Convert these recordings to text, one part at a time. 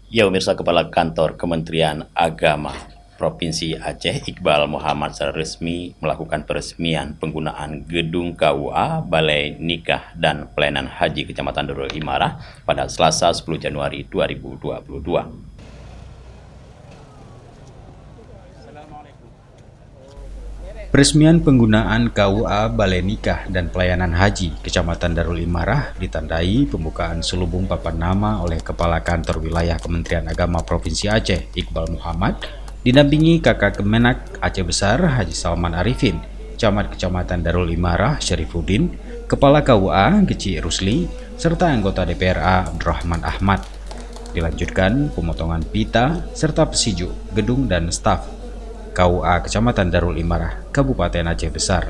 Ya, pemirsa, Kepala Kantor Kementerian Agama Provinsi Aceh, Iqbal Muhammad, secara resmi melakukan peresmian penggunaan gedung KUA Balai Nikah dan Pelayanan Haji Kecamatan Darul Imarah pada Selasa 10 Januari 2022. Peresmian penggunaan KUA Balai Nikah dan Pelayanan Haji Kecamatan Darul Imarah ditandai pembukaan selubung papan nama oleh Kepala Kantor Wilayah Kementerian Agama Provinsi Aceh, Iqbal Muhammad, didampingi Kakak Kemenak Aceh Besar Haji Salman Arifin, Camat Kecamatan Darul Imarah Syarifuddin, Kepala KUA Geci Rusli, serta anggota DPRA Abdurrahman Ahmad. Dilanjutkan pemotongan pita serta pesiju, gedung dan staf KUA Kecamatan Darul Imarah, Kabupaten Aceh Besar.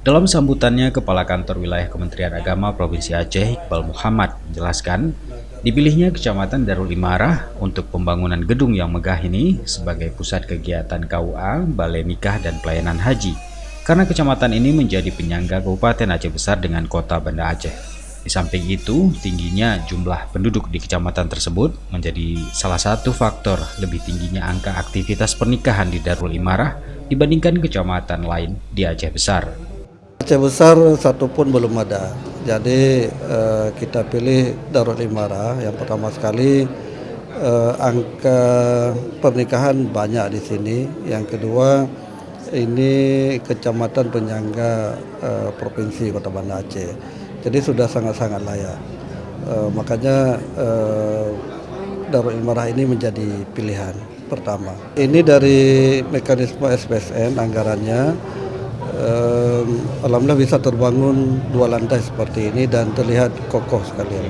Dalam sambutannya, Kepala Kantor Wilayah Kementerian Agama Provinsi Aceh, Iqbal Muhammad, menjelaskan dipilihnya Kecamatan Darul Imarah untuk pembangunan gedung yang megah ini sebagai pusat kegiatan KUA, Balai Nikah dan Pelayanan Haji, karena kecamatan ini menjadi penyangga Kabupaten Aceh Besar dengan Kota Banda Aceh. Di samping itu, tingginya jumlah penduduk di kecamatan tersebut menjadi salah satu faktor lebih tingginya angka aktivitas pernikahan di Darul Imarah dibandingkan kecamatan lain di Aceh Besar. Aceh Besar satu pun belum ada, jadi kita pilih Darul Imarah. Yang pertama sekali angka pernikahan banyak di sini. Yang kedua, ini kecamatan penyangga provinsi Kota Banda Aceh. Jadi sudah sangat-sangat layak. Makanya Darul Imarah ini menjadi pilihan pertama. Ini dari mekanisme SPSN anggarannya, alhamdulillah bisa terbangun 2 lantai seperti ini dan terlihat kokoh sekali.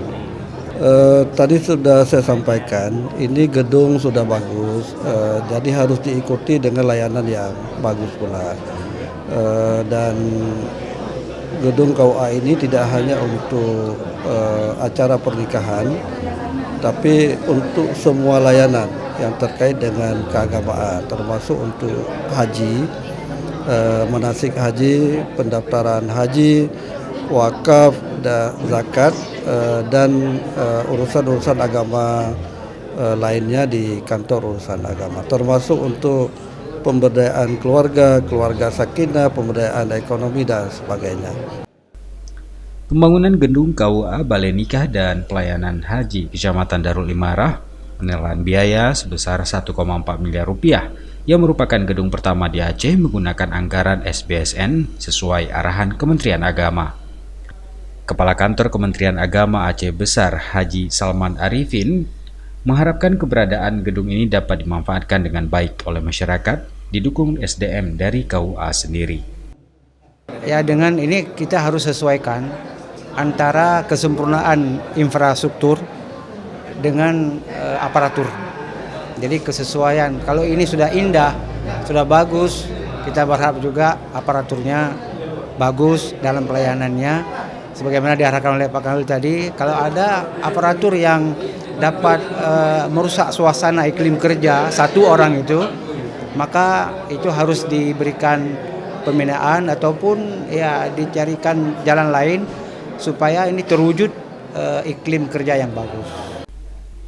Tadi sudah saya sampaikan, ini gedung sudah bagus, jadi harus diikuti dengan layanan yang bagus pula. Dan gedung KUA ini tidak hanya untuk acara pernikahan, tapi untuk semua layanan yang terkait dengan keagamaan, termasuk untuk haji, manasik haji, pendaftaran haji, wakaf, dan zakat, dan urusan-urusan agama lainnya di kantor urusan agama, termasuk untuk pemberdayaan keluarga sakinah, pemberdayaan ekonomi dan sebagainya. Pembangunan gedung KUA Balai Nikah dan Pelayanan Haji Kecamatan Darul Imarah menelan biaya sebesar 1,4 miliar rupiah yang merupakan gedung pertama di Aceh menggunakan anggaran SBSN sesuai arahan Kementerian Agama. Kepala Kantor Kementerian Agama Aceh Besar Haji Salman Arifin mengharapkan keberadaan gedung ini dapat dimanfaatkan dengan baik oleh masyarakat, didukung SDM dari KUA sendiri. Ya, dengan ini kita harus sesuaikan antara kesempurnaan infrastruktur dengan aparatur. Jadi kesesuaian, kalau ini sudah indah, sudah bagus, kita berharap juga aparaturnya bagus dalam pelayanannya. Sebagaimana diarahkan oleh Pak Kanwil tadi, kalau ada aparatur yang dapat merusak suasana iklim kerja satu orang itu, maka itu harus diberikan pembinaan ataupun ya dicarikan jalan lain supaya ini terwujud iklim kerja yang bagus.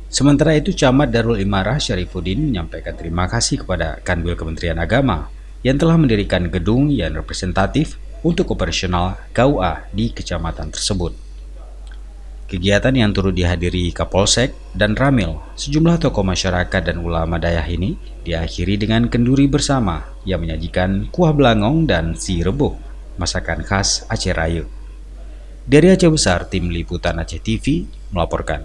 Sementara itu, Camat Darul Imarah Syarifuddin menyampaikan terima kasih kepada Kanwil Kementerian Agama yang telah mendirikan gedung yang representatif untuk operasional KUA di kecamatan tersebut. Kegiatan yang turut dihadiri Kapolsek dan Ramil, sejumlah tokoh masyarakat dan ulama dayah ini diakhiri dengan kenduri bersama yang menyajikan kuah belangong dan si rebuk, masakan khas Aceh Raya. Dari Aceh Besar, Tim Liputan Aceh TV melaporkan.